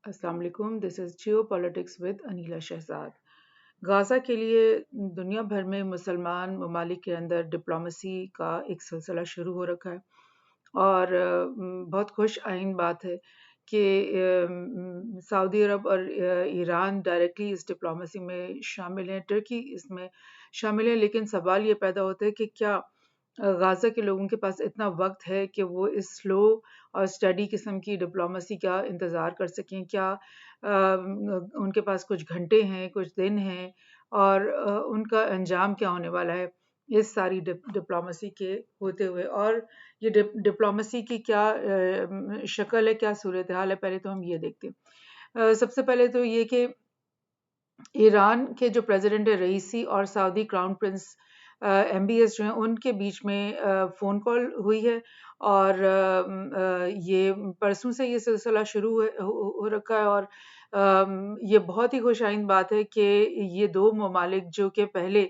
अस्सलाम वालेकुम, this is Geo politics with Anila Shahzad. Gaza के लिए दुनिया भर में मुसलमान ममालिक के अंदर डिप्लोमेसी का एक सिलसिला शुरू हो रखा है और बहुत खुश आइन बात है कि सऊदी अरब और ईरान डायरेक्टली इस डिप्लोमेसी में शामिल हैं, तुर्की इसमें शामिल है। लेकिन सवाल ये पैदा होता है कि क्या गाज़ा के लोगों के पास इतना वक्त है कि वो इस स्लो और स्टडी किस्म की डिप्लोमेसी का इंतज़ार कर सकें? क्या उनके पास कुछ घंटे हैं, कुछ दिन हैं और उनका अंजाम क्या होने वाला है इस सारी डिप्लोमेसी के होते हुए? और ये डिप्लोमेसी की क्या शक्ल है, क्या सूरत हाल है, पहले तो हम ये देखते हैं। सबसे पहले तो ये कि ईरान के जो प्रेसिडेंट है रईसी और सऊदी क्राउन प्रिंस एमबीएस जो हैं उनके बीच में फ़ोन कॉल हुई है और ये परसों से ये सिलसिला शुरू हो रखा है और ये बहुत ही खुशाइन बात है कि ये दो ममालिक जो कि पहले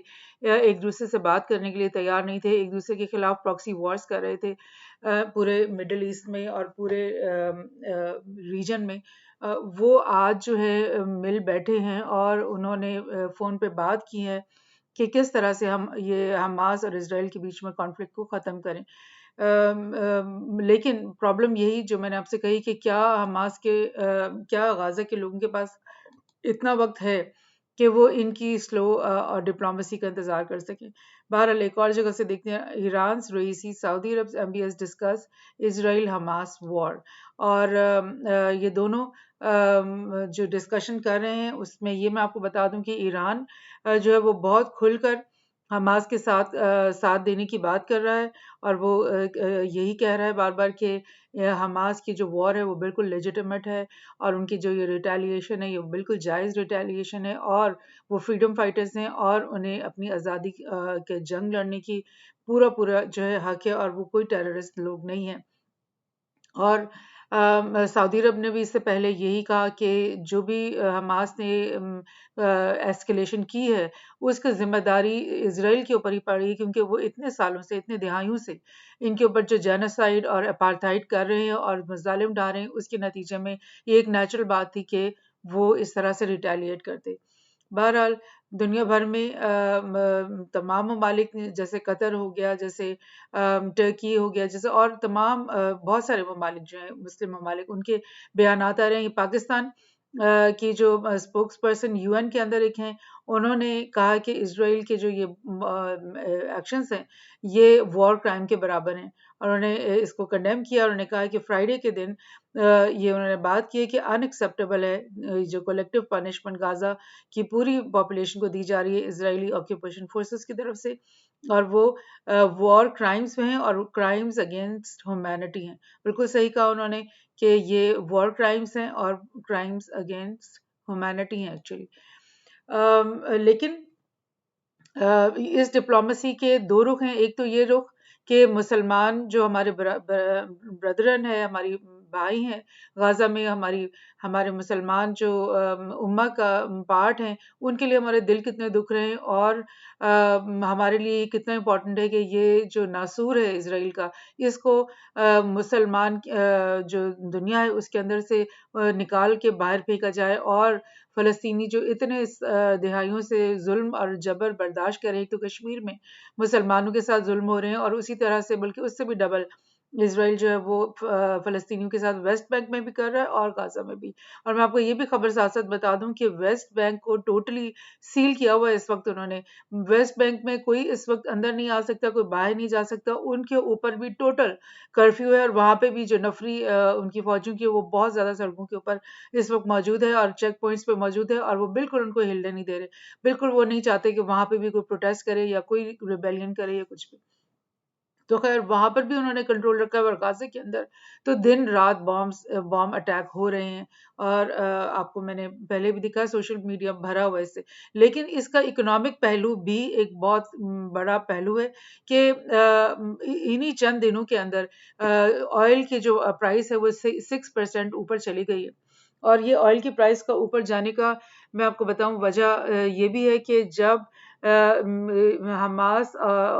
एक दूसरे से बात करने के लिए तैयार नहीं थे, एक दूसरे के खिलाफ प्रॉक्सी वॉर्स कर रहे थे पूरे मिडल ईस्ट में और पूरे रीजन में, वो आज जो है मिल बैठे हैं और उन्होंने फ़ोन पे बात की है कि किस तरह से हम ये हमास और इज़राइल के बीच में कॉन्फ्लिक्ट को ख़त्म करें। लेकिन प्रॉब्लम यही जो मैंने आपसे कही कि क्या गाज़ा के लोगों के पास इतना वक्त है कि वो इनकी स्लो और डिप्लोमेसी का इंतज़ार कर सकें। बहरहाल एक और जगह से देखते हैं, Iran Raisi Saudi Arab MBS discuss Israel Hamas war और ये दोनों जो डिस्कशन कर रहे हैं उसमें ये मैं आपको बता दूं कि ईरान जो है वो बहुत खुलकर हमास के साथ देने की बात कर रहा है और वो यही कह रहा है बार-बार कि हमास की जो वॉर है वो बिल्कुल लेजिटिमेट है और उनकी जो ये रिटेलिएशन है ये बिल्कुल जायज़ रिटेलिएशन है और वो फ्रीडम फाइटर्स हैं और उन्हें अपनी आज़ादी के जंग लड़ने की पूरा जो है हक है और वो कोई टेररिस्ट लोग नहीं हैं। और सऊदी अरब ने भी इससे पहले यही कहा कि जो भी हमास ने एस्केलेशन की है, उसकी ज़िम्मेदारी इज़राइल के ऊपर ही पड़ी है क्योंकि वो इतने सालों से, इतने दहाइयों से इनके ऊपर जो जेनोसाइड और अपार्थाइड कर रहे हैं और मज़ालिम ढा रहे हैं, उसके नतीजे में ये एक नेचुरल बात थी कि वो इस तरह से रिटेलिएट करते। बहरहाल दुनिया भर में तमाम ममालिक ने जैसे कतर हो गया, जैसे टर्की हो गया, जैसे और तमाम बहुत सारे ममालिक जो हैं मुस्लिम ममालिक उनके बयानात आ रहे हैं। पाकिस्तान की जो स्पोक्स पर्सन यूएन के अंदर एक हैं, उन्होंने कहा कि इज़राइल के जो ये एक्शंस हैं, ये वॉर क्राइम के बराबर हैं और उन्होंने इसको कंडेम किया और उन्होंने कहा कि फ्राइडे के दिन ये उन्होंने बात की है कि अनएक्सेप्टेबल है जो कलेक्टिव पनिशमेंट गाज़ा की पूरी पॉपुलेशन को दी जा रही है इजरायली ऑक्यूपेशन फोर्सेस की तरफ से और वो वॉर क्राइम्स में हैं और क्राइम्स अगेंस्ट ह्यूमैनिटी हैं। बिल्कुल सही कहा उन्होंने कि ये वॉर क्राइम्स हैं और क्राइम्स अगेंस्ट ह्यूमैनिटी हैं एक्चुअली। लेकिन इस डिप्लोमेसी के दो रुख हैं। एक तो ये रुख कि मुसलमान जो हमारे ब्रदरन है, हमारी भाई हैं, गाज़ा में हमारे मुसलमान जो उम्मा का पार्ट हैं, उनके लिए हमारे दिल कितने दुख रहे हैं और हमारे लिए कितना इम्पोर्टेंट है कि ये जो नासूर है इज़राइल का, इसको मुसलमान जो दुनिया है उसके अंदर से निकाल के बाहर फेंका जाए और फ़लस्तीनी जो इतने दहाइयों से ज़ुल्म और जबर बर्दाश्त कर रहे हैं, एक तो कश्मीर में मुसलमानों के साथ ज़ुल्म हो रहे हैं और उसी तरह से बल्कि उससे भी डबल इज़राइल जो है वो फ़लस्तीनियों के साथ वेस्ट बैंक में भी कर रहा है और गाज़ा में भी। और मैं आपको ये भी खबर साथ-साथ बता दूँ कि वेस्ट बैंक को टोटली सील किया हुआ है इस वक़्त उन्होंने। वेस्ट बैंक में कोई इस वक़्त अंदर नहीं आ सकता, कोई बाहर नहीं जा सकता, उनके ऊपर भी टोटल कर्फ्यू है और वहाँ पे भी जो नफ़री उनकी फ़ौजियों की वो बहुत ज़्यादा सड़कों के ऊपर इस वक़्त मौजूद है और चेक पॉइंट्स पे मौजूद है और वो बिल्कुल उनको हिलने नहीं दे रहे। बिल्कुल वो नहीं चाहते कि वहाँ पे भी कोई प्रोटेस्ट करे या कोई रिबेलियन करे या कुछ भी। तो ख़ैर वहाँ पर भी उन्होंने कंट्रोल रखा है और गाज़ा के अंदर तो दिन-रात बॉम्ब अटैक हो रहे हैं और आपको मैंने पहले भी दिखा सोशल मीडिया भरा हुआ है इससे। लेकिन इसका इकोनॉमिक पहलू भी एक बहुत बड़ा पहलू है कि इन्हीं चंद दिनों के अंदर ऑयल की जो प्राइस है वो 6% ऊपर चली गई है। और ये ऑयल की प्राइस का ऊपर जाने का मैं आपको बताऊँ वजह ये भी है कि जब हमास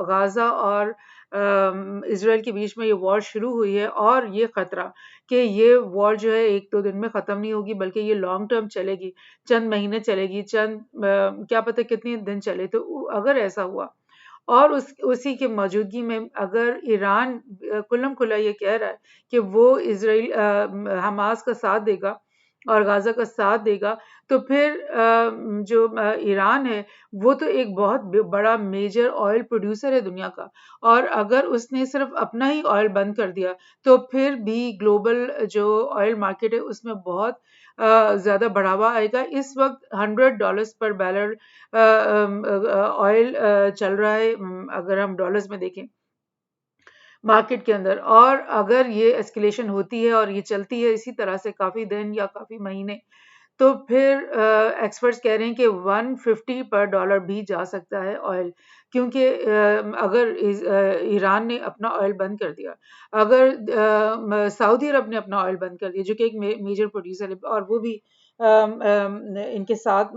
गाज़ा और इज़राइल के बीच में ये वॉर शुरू हुई है और ये ख़तरा कि ये वॉर जो है 1-2 दिन में ख़त्म नहीं होगी, बल्कि ये लॉन्ग टर्म चलेगी, चंद महीने चलेगी, क्या पता कितने दिन चले। तो अगर ऐसा हुआ और उसी की मौजूदगी में अगर ईरान खुल्लम खुल्ला ये कह रहा है कि वो हमास का साथ देगा और गाज़ा का साथ देगा, तो फिर जो ईरान है, वो तो एक बहुत बड़ा मेजर ऑयल प्रोड्यूसर है दुनिया का, और अगर उसने सिर्फ अपना ही ऑयल बंद कर दिया, तो फिर भी ग्लोबल जो ऑयल मार्केट है उसमें बहुत ज़्यादा बढ़ावा आएगा। इस वक्त $100 पर बैरल ऑयल चल रहा है, अगर हम डॉलर्स में देखें मार्केट के अंदर, और अगर ये एस्केलेशन होती है और ये चलती है इसी तरह से काफ़ी दिन या काफ़ी महीने, तो फिर एक्सपर्ट्स कह रहे हैं कि 150 पर डॉलर भी जा सकता है ऑयल, क्योंकि अगर ईरान ने अपना ऑयल बंद कर दिया, अगर सऊदी अरब ने अपना ऑयल बंद कर दिया, जो कि एक मेजर प्रोड्यूसर है और वो भी इनके साथ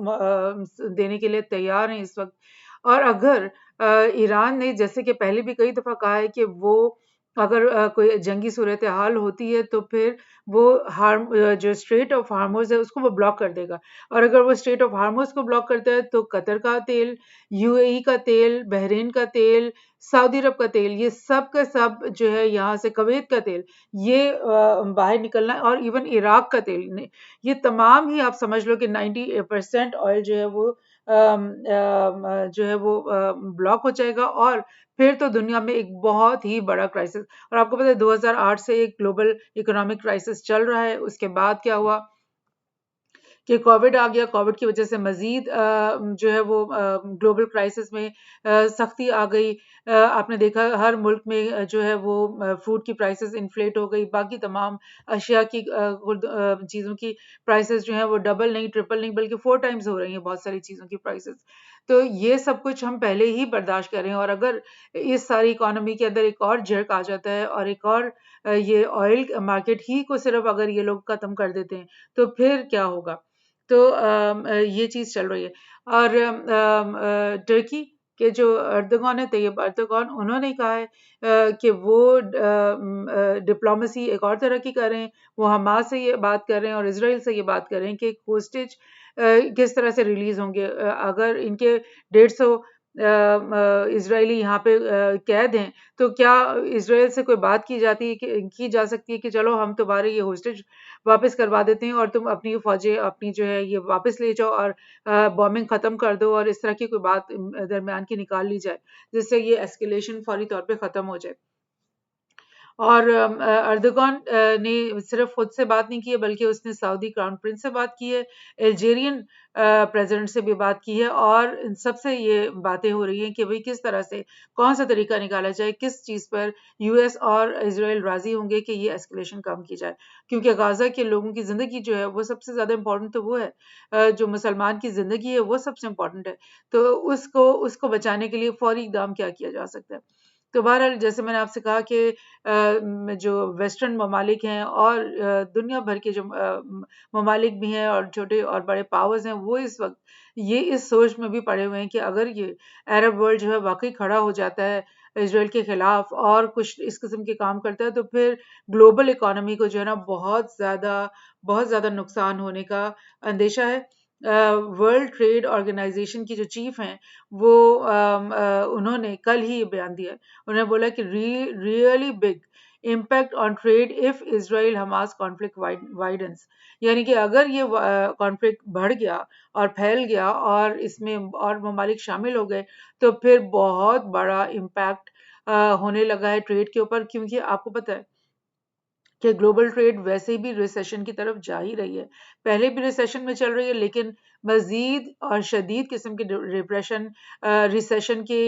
देने के लिए तैयार हैं इस वक्त, और अगर ईरान ने जैसे कि पहले भी कई दफ़ा कहा है कि वो अगर कोई जंगी सूरत हाल होती है तो फिर वो जो स्ट्रेट ऑफ हार्मोज है उसको वो ब्लॉक कर देगा, और अगर वो स्ट्रेट ऑफ हार्मोज को ब्लॉक करता है तो कतर का तेल, यूएई का तेल, बहरीन का तेल, सऊदी अरब का तेल, ये सब का सब जो है यहाँ से कवैत का तेल, ये बाहर निकलना है, और इवन इराक का तेल ये तमाम ही आप समझ लो कि 90% ऑयल जो है वो जो है वो ब्लॉक हो जाएगा, और फिर तो दुनिया में एक बहुत ही बड़ा क्राइसिस। और आपको पता है 2008 से एक ग्लोबल इकोनॉमिक क्राइसिस चल रहा है, उसके बाद क्या हुआ कि कोविड आ गया, कोविड की वजह से मज़ीद जो है वो ग्लोबल क्राइसिस में सख्ती आ गई। आपने देखा हर मुल्क में जो है वो फूड की प्राइसेस इन्फ्लेट हो गई, बाकी तमाम अशिया की चीज़ों की प्राइसेस जो हैं वो डबल नहीं, ट्रिपल नहीं, बल्कि 4 टाइम्स हो रही हैं बहुत सारी चीज़ों की प्राइसेस। तो ये सब कुछ हम पहले ही बर्दाश्त कर रहे हैं, और अगर इस सारी इकोनॉमी के अंदर एक और jerk आ जाता है और एक और ये ऑयल मार्केट ही को सिर्फ अगर ये लोग ख़त्म कर देते हैं, तो फिर क्या होगा? तो ये चीज़ चल रही है, और टर्की के जो अर्दोगान है, तैयब अर्दोगान, उन्होंने कहा है कि वो डिप्लोमेसी एक और तरह की कर रहे हैं, वो हमास से ये बात कर रहे हैं और इसराइल से ये बात कर रहे हैं कि होस्टेज किस तरह से रिलीज होंगे। अगर इनके 150 इजरायली यहाँ पे कैद हैं, तो क्या इसराइल से कोई बात की जाती है की जा सकती है कि चलो हम तुम्हारे ये होस्टेज वापस करवा देते हैं और तुम अपनी फौजें अपनी जो है ये वापस ले जाओ और बॉम्बिंग ख़त्म कर दो, और इस तरह की कोई बात दरमियान की निकाल ली जाए जिससे ये एस्केलेशन फौरी तौर पे ख़त्म हो जाए। और अर्दोगान ने सिर्फ खुद से बात नहीं की है, बल्कि उसने सऊदी क्राउन प्रिंस से बात की है, अल्जेरियन प्रेसिडेंट से भी बात की है, और इन सबसे ये बातें हो रही हैं कि भाई किस तरह से कौन सा तरीका निकाला जाए, किस चीज़ पर यूएस और इजराइल राजी होंगे कि ये एस्केलेशन कम की जाए, क्योंकि गाजा के लोगों की ज़िंदगी जो है वो सबसे ज़्यादा इम्पोर्टेंट तो वो है, जो मुसलमान की ज़िंदगी है वो सबसे इम्पोर्टेंट है, तो उसको उसको बचाने के लिए फौरी इकदाम क्या किया जा सकता है। तो बहरहाल जैसे मैंने आपसे कहा कि जो वेस्टर्न ममालिक हैं और दुनिया भर के जो ममालिक भी हैं और छोटे और बड़े पावर्स हैं, वो इस वक्त ये इस सोच में भी पड़े हुए हैं कि अगर ये अरब वर्ल्ड जो है वाकई खड़ा हो जाता है इसराइल के खिलाफ और कुछ इस किस्म के काम करता है, तो फिर ग्लोबल इकोनॉमी को जो है ना बहुत ज़्यादा नुकसान होने का अंदेशा है। वर्ल्ड ट्रेड ऑर्गेनाइजेशन की जो चीफ हैं वो उन्होंने कल ही ये बयान दिया है। उन्होंने बोला कि really big impact on trade if Israel Hamas conflict widens, यानी कि अगर ये कॉन्फ्लिक्ट बढ़ गया और फैल गया और इसमें और ममालिक शामिल हो गए, तो फिर बहुत बड़ा इम्पैक्ट होने लगा है ट्रेड के ऊपर, क्योंकि आपको पता है कि ग्लोबल ट्रेड वैसे भी रिसेशन की तरफ जा ही रही है, पहले भी रिसेशन में चल रही है, लेकिन मजीद और शदीद किस्म के डिप्रेशन रिसेशन के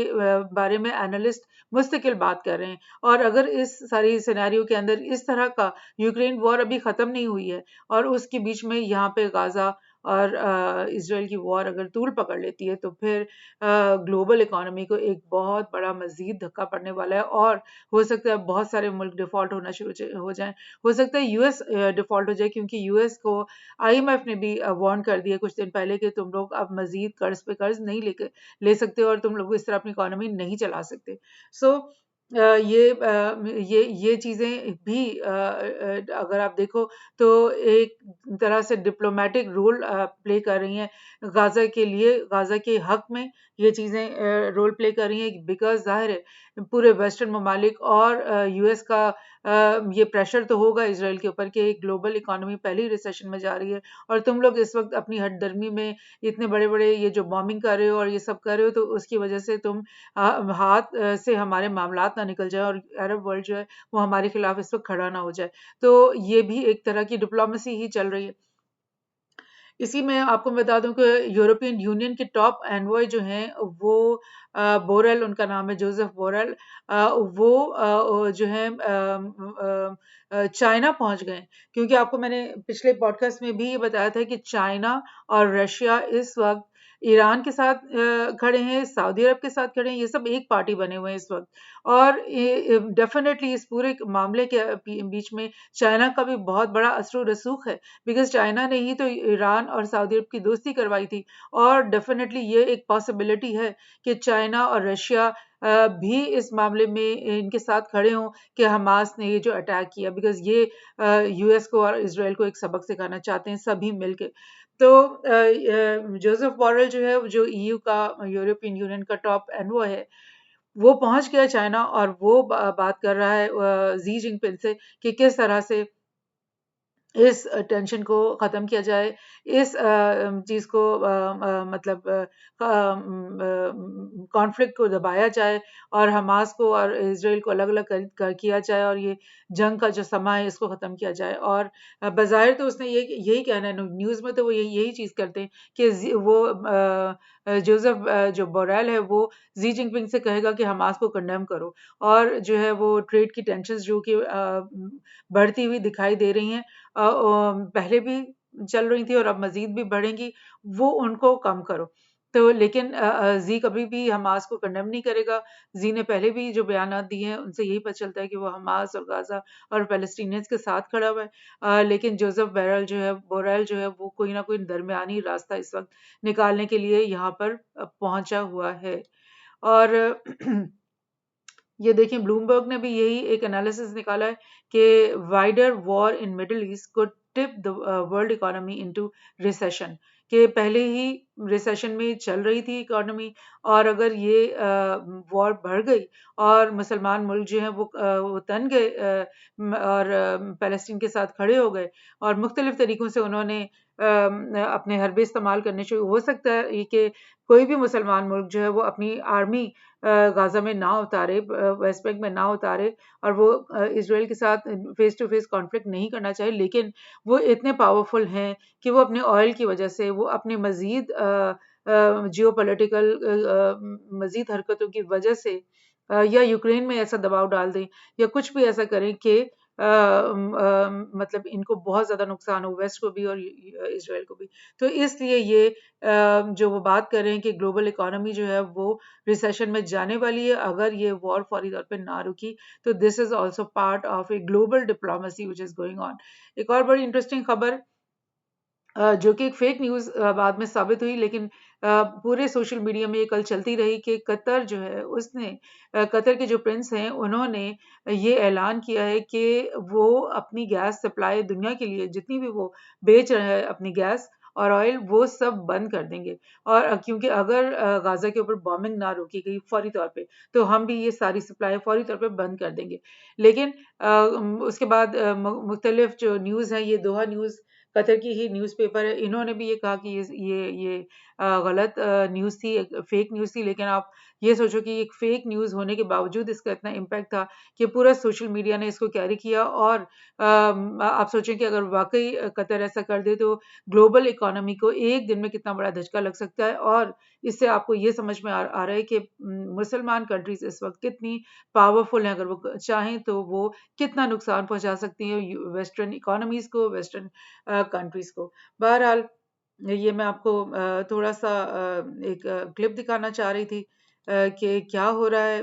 बारे में एनालिस्ट मुस्तकिल बात कर रहे हैं। और अगर इस सारी सिनेरियो के अंदर इस तरह का यूक्रेन वॉर अभी ख़त्म नहीं हुई है और उसके बीच में यहाँ पे गाज़ा और इसराइल की वॉर अगर तूल पकड़ लेती है, तो फिर ग्लोबल इकोनॉमी को एक बहुत बड़ा मजीद धक्का पड़ने वाला है, और हो सकता है बहुत सारे मुल्क डिफ़ॉल्ट होना शुरू हो जाएं। हो सकता है यूएस डिफ़ॉल्ट हो जाए, क्योंकि यूएस को आईएमएफ ने भी वार्न कर दिया कुछ दिन पहले कि तुम लोग अब मजीद कर्ज पे कर्ज नहीं ले सकते और तुम लोग इस तरह अपनी इकोनॉमी नहीं चला सकते। सो ये चीज़ें भी अगर आप देखो तो एक तरह से डिप्लोमेटिक रोल प्ले कर रही हैं गाज़ा के लिए, गाज़ा के हक़ में ये चीज़ें रोल प्ले कर रही हैं, बिकॉज़ ज़ाहिर है पूरे वेस्टर्न ममालिक और यूएस का ये प्रेशर तो होगा इज़राइल के ऊपर कि ग्लोबल इकोनॉमी पहले ही रिसेशन में जा रही है और तुम लोग इस वक़्त अपनी हठधर्मी में इतने बड़े-बड़े ये जो बॉम्बिंग कर रहे हो और ये सब कर रहे हो, तो उसकी वज़ह से तुम हाथ से हमारे मामलात ना निकल जाए और अरब वर्ल्ड जो है वो हमारे खिलाफ इस वक्त खड़ा ना हो जाए। तो ये भी एक तरह की डिप्लोमेसी ही चल रही है। इसी में आपको बता दूं कि यूरोपियन यूनियन के टॉप एनवॉय जो हैं वो बोरेल उनका नाम है, जोसेफ बोरेल। वो जो है चाइना पहुंच गए, क्योंकि आपको मैंने पिछले पॉडकास्ट में भी ये बताया था कि चाइना और रशिया इस वक्त ईरान के साथ खड़े हैं, सऊदी अरब के साथ खड़े हैं, ये सब एक पार्टी बने हुए हैं इस वक्त। और डेफिनेटली इस पूरे मामले के बीच में चाइना का भी बहुत बड़ा असर रसूख है, बिकॉज चाइना ने ही तो ईरान और सऊदी अरब की दोस्ती करवाई थी। और डेफिनेटली ये एक पॉसिबिलिटी है कि चाइना और रशिया भी इस मामले में इनके साथ खड़े हों कि हमास ने ये जो अटैक किया, बिकॉज ये यूएस को और इसराइल को एक सबक सिखाना चाहते हैं सभी मिलके। तो जोसेफ बोरेल जो है, जो ईयू का, यूरोपियन यूनियन का टॉप एनवॉय है, वो पहुंच गया चाइना और वो बात कर रहा है जी जिनपिंग से कि किस तरह से इस टेंशन को ख़त्म किया जाए, इस चीज़ को मतलब कॉन्फ्लिक्ट को दबाया जाए और हमास को और इसराइल को अलग-अलग किया जाए और ये जंग का जो समा है इसको ख़त्म किया जाए। और बज़ाहिर तो उसने यही कहना है, न्यूज़ में तो वो यही चीज़ करते हैं कि वो जोसेफ जो बोरेल है वो जी जिनपिंग से कहेगा कि हमास को कंडेम करो, और जो है वो ट्रेड की टेंशन्स जो कि बढ़ती हुई दिखाई दे रही हैं, पहले भी चल रही थी और अब मज़ीद भी बढ़ेंगी, वो उनको कम करो। तो लेकिन ज़ी कभी भी हमास को कंडेम नहीं करेगा। ज़ी ने पहले भी जो बयानात दिए हैं, उनसे यही पता चलता है कि वो हमास और गाज़ा और पैलेस्टीनियंस के साथ खड़ा हुआ है। लेकिन जोसेफ बोरेल जो है, वो कोई ना कोई दरमियानी रास्ता इस वक़्त निकालने के लिए यहाँ पर पहुँचा हुआ है। और ये देखिए, ब्लूमबर्ग ने भी यही एक एनालिसिस निकाला है कि wider war in middle east could tip the world economy into recession, कि पहले ही रिसेशन में चल रही थी इकोनॉमी, और अगर ये वॉर बढ़ गई और मुसलमान मुल्क जो हैं वो तन गए और पैलेस्टीन के साथ खड़े हो गए और मुख्तलिफ तरीकों से उन्होंने अपने हरबे इस्तेमाल करने शुरू, हो सकता है कि कोई भी मुसलमान मुल्क जो है वो अपनी आर्मी गाज़ा में ना उतारे, वेस्ट बैंक में ना उतारे, और वो इसराइल के साथ फेस टू फेस कॉन्फ्लिक्ट नहीं करना चाहिए, लेकिन वो इतने पावरफुल हैं कि वो अपने ऑयल की वजह से, वो अपने मज़ीद जियो पोलिटिकल मज़ीद हरकतों की वजह से या यूक्रेन में ऐसा दबाव डाल दें या कुछ भी ऐसा करें कि मतलब इनको बहुत ज़्यादा नुकसान हो, वेस्ट को भी और इसराइल को भी। तो इसलिए ये जो वो बात कर रहे हैं कि ग्लोबल इकोनॉमी जो है वो रिसेशन में जाने वाली है अगर ये वॉर फौरी तौर पे ना रुकी। तो this is also part of a global diplomacy which is going on. एक और बड़ी इंटरेस्टिंग खबर, जो कि एक फेक न्यूज़ बाद में साबित हुई, लेकिन पूरे सोशल मीडिया में ये कल चलती रही कि कतर जो है उसने कतर के जो प्रिंस हैं उन्होंने ये ऐलान किया है कि वो अपनी गैस सप्लाई दुनिया के लिए जितनी भी वो बेच रहे हैं अपनी गैस और ऑयल, वो सब बंद कर देंगे। और क्योंकि अगर गाज़ा के ऊपर बॉम्बिंग ना रोकी गई फौरी तौर पे, तो हम भी ये सारी सप्लाई फौरी तौर पे बंद कर देंगे। लेकिन उसके बाद मुख्तलिफ जो न्यूज़ है, ये दोहा न्यूज़ कतर की ही न्यूज़पेपर है, इन्होंने भी ये कहा कि ये गलत न्यूज़ थी, एक फेक न्यूज़ थी। लेकिन आप ये सोचो कि एक फेक न्यूज़ होने के बावजूद इसका इतना इम्पैक्ट था कि पूरा सोशल मीडिया ने इसको कैरी किया। और आप सोचें कि अगर वाकई कतर ऐसा कर दे तो ग्लोबल इकोनॉमी को एक दिन में कितना बड़ा धचका लग सकता है। और इससे आपको ये समझ में आ रहा है कि मुसलमान कंट्रीज इस वक्त कितनी पावरफुल हैं, अगर वो चाहें तो वो कितना नुकसान पहुंचा सकती हैं वेस्टर्न इकोनॉमीज को, वेस्टर्न कंट्रीज को। बहरहाल ये मैं आपको थोड़ा सा एक क्लिप दिखाना चाह रही थी। कि क्या हो रहा है,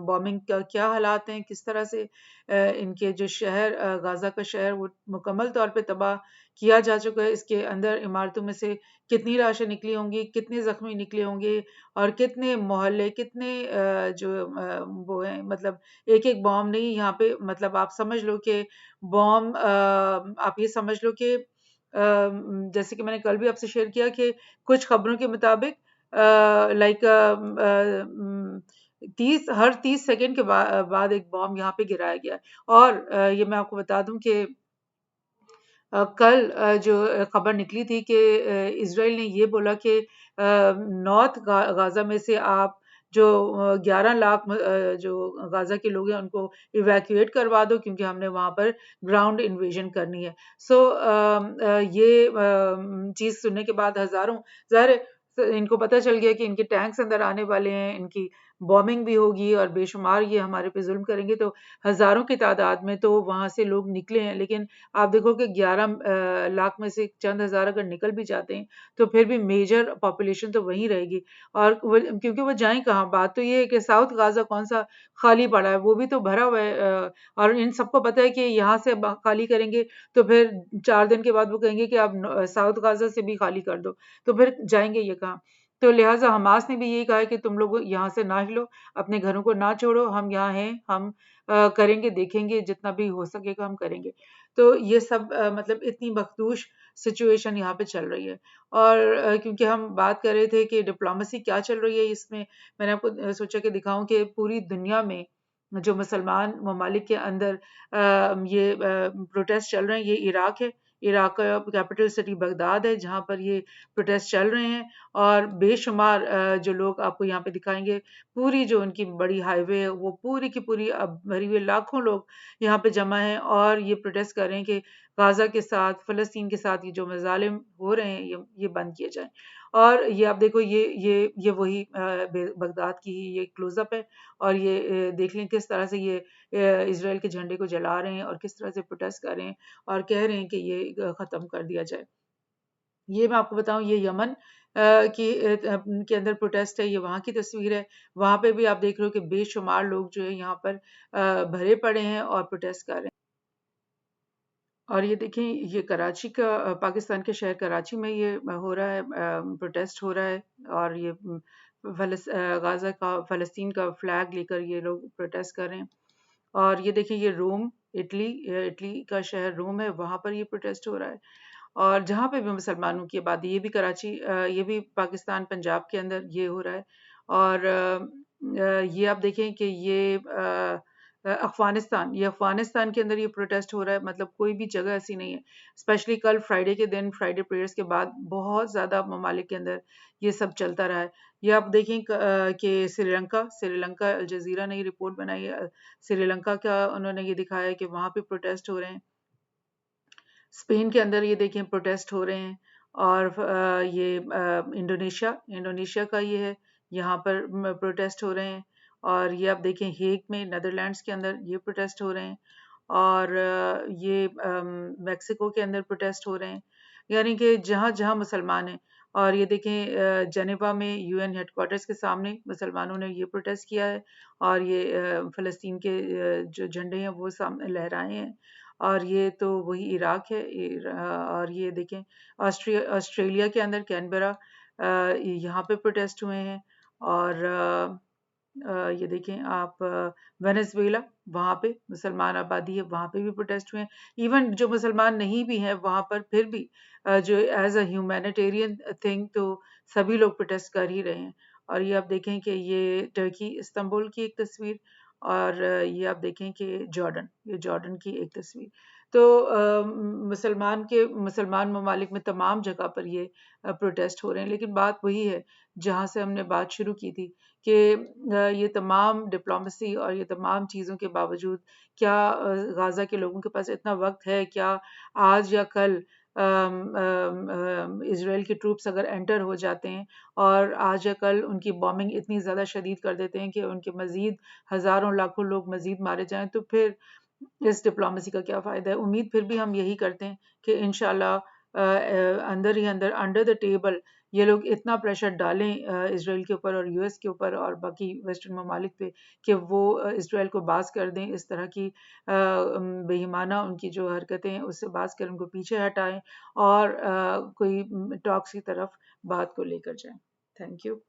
बॉम्बिंग का क्या हालात हैं, किस तरह से इनके जो शहर गाज़ा का शहर वो मुकम्मल तौर पे तबाह किया जा चुका है। इसके अंदर इमारतों में से कितनी लाशें निकली होंगी, कितने ज़ख्मी निकले होंगे और कितने मोहल्ले, कितने जो वो हैं, मतलब एक-एक बॉम्ब नहीं यहाँ पे, मतलब आप समझ लो कि बॉम्ब आप ये समझ लो कि जैसे कि मैंने कल भी आपसे शेयर किया कि कुछ खबरों के मुताबिक लाइक 30 सेकंड के बाद एक बॉम्ब यहाँ पे गिराया गया है। और ये मैं आपको बता दूं कि कल जो खबर निकली थी कि इसराइल ने ये बोला कि नॉर्थ गाजा में से आप जो 11 लाख जो गाजा के लोग हैं उनको इवैक्यूएट करवा दो, क्योंकि हमने वहां पर ग्राउंड इन्वेजन करनी है। सो ये चीज सुनने के बाद हजारों, ज़ाहिर है, इनको पता चल गया कि इनके टैंक्स अंदर आने वाले हैं, इनकी बॉम्बिंग भी होगी और बेशुमार ये हमारे पे जुल्म करेंगे, तो हजारों की तादाद में तो वहां से लोग निकले हैं। लेकिन आप देखो कि 11 लाख में से चंद हज़ार अगर निकल भी जाते हैं, तो फिर भी मेजर पॉपुलेशन तो वहीं रहेगी। और क्योंकि वो जाएँ कहाँ? बात तो ये है कि साउथ गाज़ा कौन-सा खाली पड़ा है, वो भी तो भरा हुआ है। और इन सबको पता है कि यहाँ से ब खाली करेंगे, तो फिर 4 दिन के बाद वो कहेंगे कि आप साउथ गाज़ा से भी खाली कर दो, तो फिर जाएँगे ये कहाँ? तो लिहाज़ा हमास ने भी यही कहा है कि तुम लोग यहाँ से ना हिलो, अपने घरों को ना छोड़ो, हम यहाँ हैं, हम करेंगे, देखेंगे, जितना भी हो सकेगा हम करेंगे। तो ये सब मतलब इतनी मखदूश सिचुएशन यहाँ पे चल रही है। और क्योंकि हम बात कर रहे थे कि डिप्लोमेसी क्या चल रही है इसमें, मैंने आपको सोचा कि दिखाऊं कि पूरी दुनिया में जो मुसलमान ममालिक के अंदर ये प्रोटेस्ट चल रहे हैं, ये इराक है। इराक का कैपिटल सिटी बगदाद है, जहाँ पर ये प्रोटेस्ट चल रहे हैं। और बेशुमार जो लोग आपको यहाँ पे दिखाएंगे, पूरी जो उनकी बड़ी हाईवे है वो पूरी की पूरी अब भरी हुई, लाखों लोग यहाँ पे जमा हैं और ये प्रोटेस्ट कर रहे हैं कि गाज़ा के साथ, फ़लस्तीन के साथ ये जो मज़ालिम हो रहे हैं, ये बंद किए जाएँ। और ये आप देखो, ये वही बगदाद की ही ये क्लोज़अप है। और ये देख लें किस तरह से ये इज़राइल के झंडे को जला रहे हैं और किस तरह से प्रोटेस्ट कर रहे हैं और कह रहे हैं कि ये ख़त्म कर दिया जाए। ये मैं आपको बताऊँ, ये यमन के अंदर प्रोटेस्ट है, ये वहाँ की तस्वीर है। वहाँ पे भी आप देख रहे हो कि बेशुमार लोग जो है यहाँ पर भरे पड़े हैं और प्रोटेस्ट कर रहे हैं। और ये देखें, ये कराची का पाकिस्तान के शहर कराची में ये हो रहा है, प्रोटेस्ट हो रहा है। और ये गाज़ा का, फ़लस्तीन का फ्लैग लेकर ये लोग प्रोटेस्ट कर रहे हैं। और ये देखिए, ये रोम, इटली का शहर रोम है, वहाँ पर ये प्रोटेस्ट हो रहा है। और जहाँ पे भी मुसलमानों की आबादी, ये भी कराची, ये भी पाकिस्तान पंजाब के अंदर ये हो रहा है। और ये आप देखें कि ये अफ़गानिस्तान के अंदर ये प्रोटेस्ट हो रहा है। मतलब कोई भी जगह ऐसी नहीं है। स्पेशली कल फ्राइडे के दिन, फ्राइडे प्रेयर्स के बाद बहुत ज़्यादा ममालिक के अंदर ये सब चलता रहा है। ये आप देखें कि श्रीलंका, अल जज़ीरा ने ये रिपोर्ट बनाई है। श्रीलंका का उन्होंने ये दिखाया है कि वहाँ पे प्रोटेस्ट हो रहे हैं। स्पेन के अंदर ये देखें प्रोटेस्ट हो रहे हैं। और ये इंडोनेशिया का ये है, यहाँ पर प्रोटेस्ट हो रहे हैं। और ये आप देखें हेग में, नीदरलैंड्स के अंदर ये प्रोटेस्ट हो रहे हैं। और ये मेक्सिको के अंदर प्रोटेस्ट हो रहे हैं। यानी कि जहाँ जहाँ मुसलमान हैं। और ये देखें जेनेवा में यूएन हेडक्वार्टर्स के सामने मुसलमानों ने ये प्रोटेस्ट किया है। और ये फ़लस्तीन के जो झंडे हैं वो सामने लहराए हैं। और ये तो वही इराक है। और ये देखें ऑस्ट्रेलिया के अंदर कैनबरा, यहाँ पे प्रोटेस्ट हुए हैं। और ये देखें आप वेनेज़ुएला, वहाँ पे मुसलमान आबादी है, वहाँ पे भी प्रोटेस्ट हुए हैं। इवन जो मुसलमान नहीं भी हैं वहाँ पर, फिर भी जो एज अ ह्यूमैनिटेरियन थिंग, तो सभी लोग प्रोटेस्ट कर ही रहे हैं। और ये आप देखें कि ये टर्की इस्तांबुल की एक तस्वीर। और ये आप देखें कि ये जॉर्डन की एक तस्वीर। तो मुसलमान ममालिक में तमाम जगह पर ये प्रोटेस्ट हो रहे हैं। लेकिन बात वही है जहाँ से हमने बात शुरू की थी कि ये तमाम डिप्लोमेसी और ये तमाम चीज़ों के बावजूद क्या गाज़ा के लोगों के पास इतना वक्त है? क्या आज या कल इज़राइल के ट्रूप्स अगर एंटर हो जाते हैं और आज या कल उनकी बॉम्बिंग इतनी ज़्यादा शदीद कर देते हैं कि उनके मज़ीद हज़ारों लाखों लोग मज़ीद मारे जाएँ, तो फिर इस डिप्लोमेसी का क्या फ़ायदा है? उम्मीद फिर भी हम यही करते हैं कि इंशाल्लाह अंदर ही अंदर, अंडर द टेबल, ये लोग इतना प्रेशर डालें इसराइल के ऊपर और यूएस के ऊपर और बाकी वेस्टर्न ममालिक पे कि वो इसराइल को बाज कर दें, इस तरह की बेईमाना उनकी जो हरकतें हैं उससे बाज कर उनको पीछे हटाएं और कोई टॉक्स की तरफ बात को लेकर जाएं। Thank you.